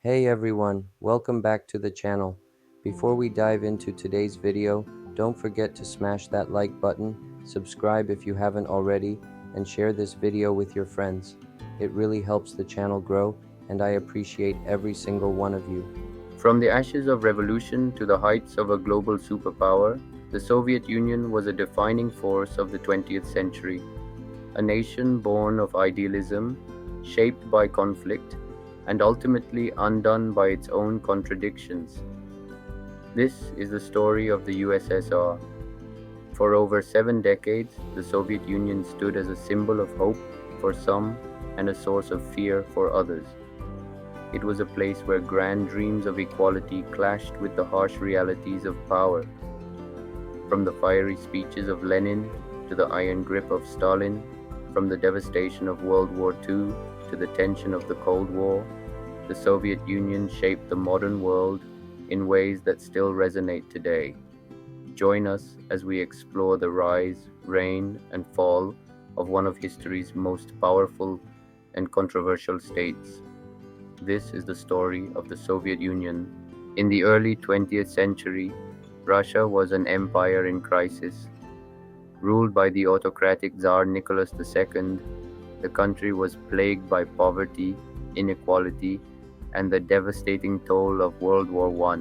Hey everyone, welcome back to the channel. Before we dive into today's video, don't forget to smash that like button, subscribe if you haven't already, and share this video with your friends. It really helps the channel grow, and I appreciate every single one of you. From the ashes of revolution to the heights of a global superpower, the Soviet Union was a defining force of the 20th century, a nation born of idealism, shaped by conflict, and ultimately undone by its own contradictions. This is the story of the USSR. For over 7 decades, the Soviet Union stood as a symbol of hope for some and a source of fear for others. It was a place where grand dreams of equality clashed with the harsh realities of power. From the fiery speeches of Lenin to the iron grip of Stalin, from the devastation of World War II to the tension of the Cold War, the Soviet Union shaped the modern world in ways that still resonate today. Join us as we explore the rise, reign, and fall of one of history's most powerful and controversial states. This is the story of the Soviet Union. In the early 20th century, Russia was an empire in crisis. Ruled by the autocratic Tsar Nicholas II, the country was plagued by poverty, inequality, and the devastating toll of World War I.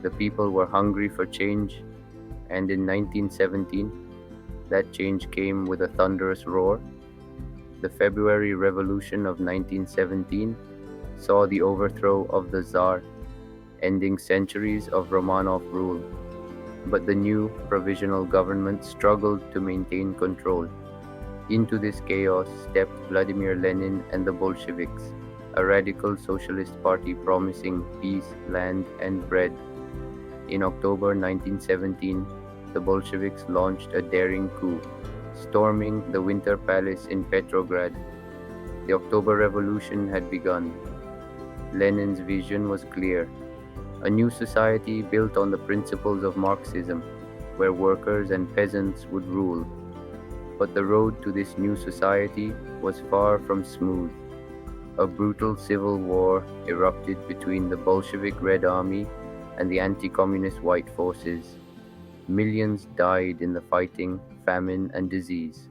The people were hungry for change, and in 1917, that change came with a thunderous roar. The February Revolution of 1917 saw the overthrow of the Tsar, ending centuries of Romanov rule. But the new provisional government struggled to maintain control. Into this chaos stepped Vladimir Lenin and the Bolsheviks, a radical socialist party promising peace, land, and bread. In October 1917, the Bolsheviks launched a daring coup, storming the Winter Palace in Petrograd. The October Revolution had begun. Lenin's vision was clear: a new society built on the principles of Marxism, where workers and peasants would rule. But the road to this new society was far from smooth. A brutal civil war erupted between the Bolshevik Red Army and the anti-communist White forces. Millions died in the fighting, famine, and disease.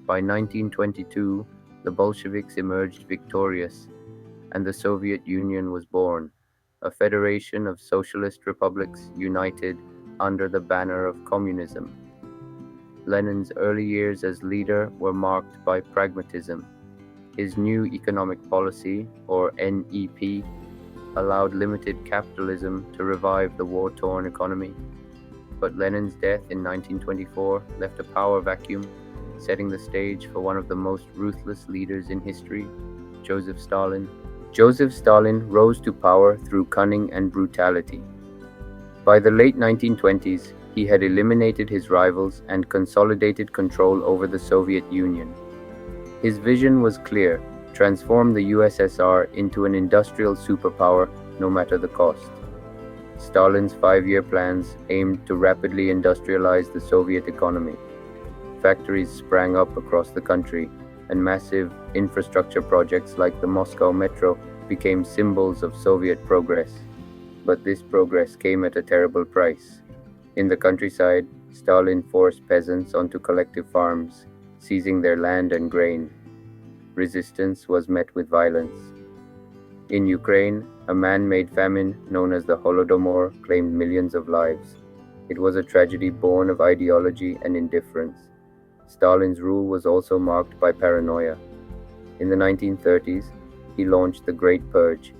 By 1922, the Bolsheviks emerged victorious, and the Soviet Union was born, a federation of socialist republics united under the banner of communism. Lenin's early years as leader were marked by pragmatism. His new economic policy, or NEP, allowed limited capitalism to revive the war-torn economy. But Lenin's death in 1924 left a power vacuum, setting the stage for one of the most ruthless leaders in history, Joseph Stalin. Joseph Stalin rose to power through cunning and brutality. By the late 1920s, he had eliminated his rivals and consolidated control over the Soviet Union. His vision was clear: transform the USSR into an industrial superpower, no matter the cost. Stalin's 5-year plans aimed to rapidly industrialize the Soviet economy. Factories sprang up across the country, and massive infrastructure projects like the Moscow Metro became symbols of Soviet progress. But this progress came at a terrible price. In the countryside, Stalin forced peasants onto collective farms, seizing their land and grain. Resistance was met with violence. In Ukraine, a man-made famine known as the Holodomor claimed millions of lives. It was a tragedy born of ideology and indifference. Stalin's rule was also marked by paranoia. In the 1930s, he launched the Great Purge,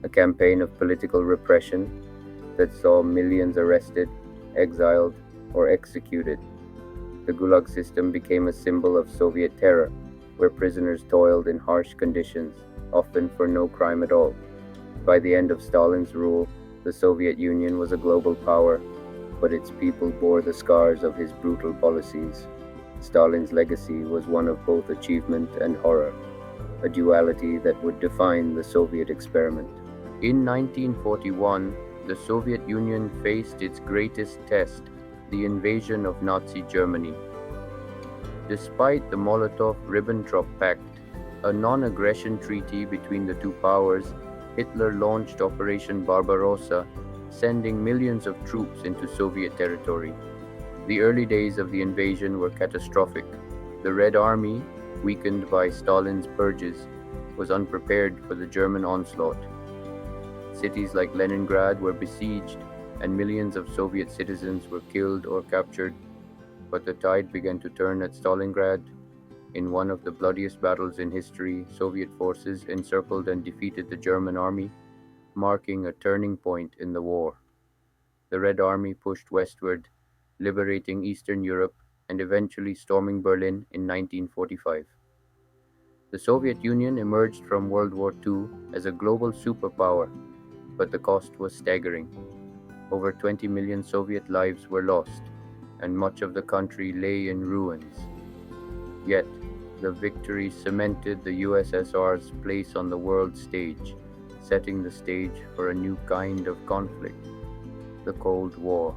a campaign of political repression that saw millions arrested, exiled, or executed. The Gulag system became a symbol of Soviet terror, where prisoners toiled in harsh conditions, often for no crime at all. By the end of Stalin's rule, the Soviet Union was a global power, but its people bore the scars of his brutal policies. Stalin's legacy was one of both achievement and horror, a duality that would define the Soviet experiment. In 1941, the Soviet Union faced its greatest test, the invasion of Nazi Germany. Despite the Molotov-Ribbentrop Pact, a non-aggression treaty between the two powers, Hitler launched Operation Barbarossa, sending millions of troops into Soviet territory. The early days of the invasion were catastrophic. The Red Army, weakened by Stalin's purges, was unprepared for the German onslaught. Cities like Leningrad were besieged, and millions of Soviet citizens were killed or captured. But the tide began to turn at Stalingrad. In one of the bloodiest battles in history, Soviet forces encircled and defeated the German army, marking a turning point in the war. The Red Army pushed westward, liberating Eastern Europe and eventually storming Berlin in 1945. The Soviet Union emerged from World War II as a global superpower, but the cost was staggering. Over 20 million Soviet lives were lost, and much of the country lay in ruins. Yet, the victory cemented the USSR's place on the world stage, setting the stage for a new kind of conflict: the Cold War.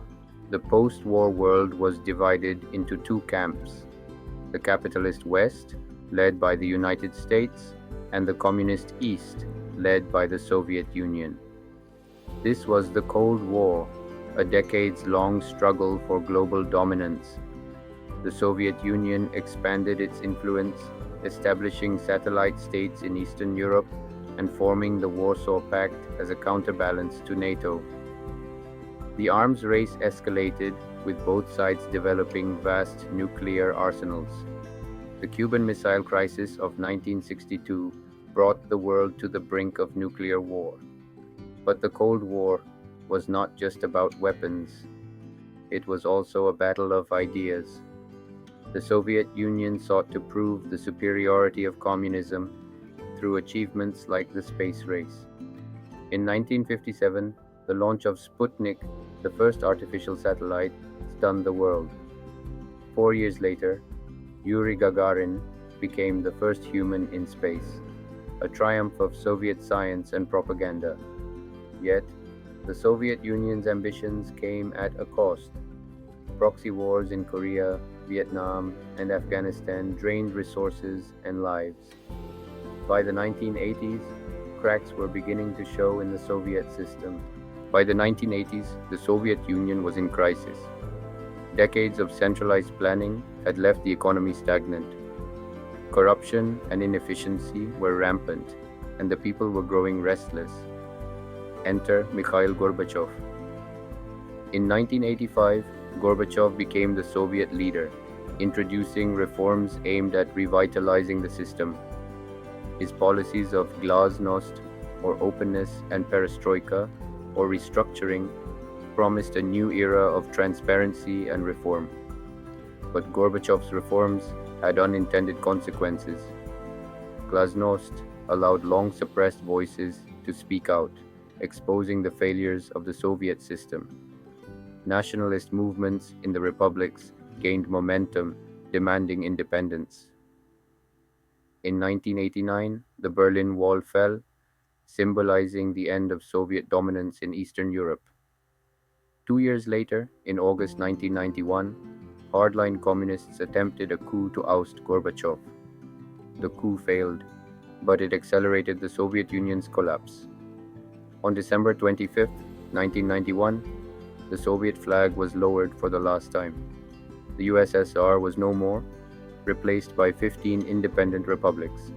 The post-war world was divided into two camps: the capitalist West, led by the United States, and the communist East, led by the Soviet Union. This was the Cold War, a decades-long struggle for global dominance. The Soviet Union expanded its influence, establishing satellite states in Eastern Europe and forming the Warsaw Pact as a counterbalance to NATO. The arms race escalated, with both sides developing vast nuclear arsenals. The Cuban Missile Crisis of 1962 brought the world to the brink of nuclear war. But the Cold War was not just about weapons. It was also a battle of ideas. The Soviet Union sought to prove the superiority of communism through achievements like the space race. In 1957, the launch of Sputnik, the first artificial satellite, stunned the world. 4 years later, Yuri Gagarin became the first human in space, a triumph of Soviet science and propaganda. Yet, the Soviet Union's ambitions came at a cost. Proxy wars in Korea, Vietnam, and Afghanistan drained resources and lives. By the 1980s, cracks were beginning to show in the Soviet system. By the 1980s, the Soviet Union was in crisis. Decades of centralized planning had left the economy stagnant. Corruption and inefficiency were rampant, and the people were growing restless. Enter Mikhail Gorbachev. In 1985, Gorbachev became the Soviet leader, introducing reforms aimed at revitalizing the system. His policies of glasnost, or openness, and perestroika, or restructuring, promised a new era of transparency and reform. But Gorbachev's reforms had unintended consequences. Glasnost allowed long-suppressed voices to speak out, exposing the failures of the Soviet system. Nationalist movements in the republics gained momentum, demanding independence. In 1989, the Berlin Wall fell, symbolizing the end of Soviet dominance in Eastern Europe. 2 years later, in August 1991, hardline communists attempted a coup to oust Gorbachev. The coup failed, but it accelerated the Soviet Union's collapse. On December 25, 1991, the Soviet flag was lowered for the last time. The USSR was no more, replaced by 15 independent republics.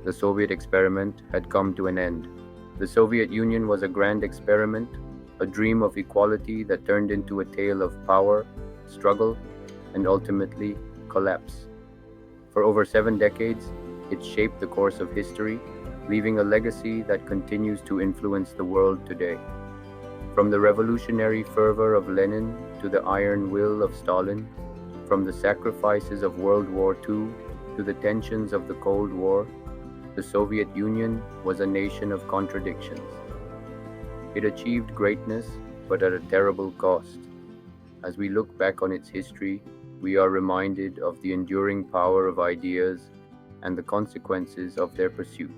The Soviet experiment had come to an end. The Soviet Union was a grand experiment, a dream of equality that turned into a tale of power, struggle, and ultimately collapse. For over 7 decades, it shaped the course of history, leaving a legacy that continues to influence the world today. From the revolutionary fervor of Lenin to the iron will of Stalin, from the sacrifices of World War II to the tensions of the Cold War, the Soviet Union was a nation of contradictions. It achieved greatness, but at a terrible cost. As we look back on its history, we are reminded of the enduring power of ideas and the consequences of their pursuit.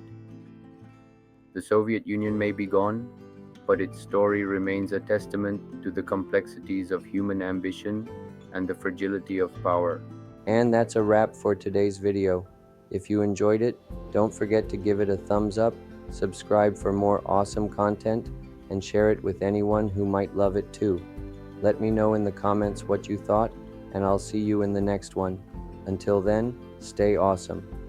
The Soviet Union may be gone, but its story remains a testament to the complexities of human ambition and the fragility of power. And that's a wrap for today's video. If you enjoyed it, don't forget to give it a thumbs up Subscribe for more awesome content and share it with anyone who might love it too. Let me know in the comments what you thought, and I'll see you in the next one. Until then, stay awesome.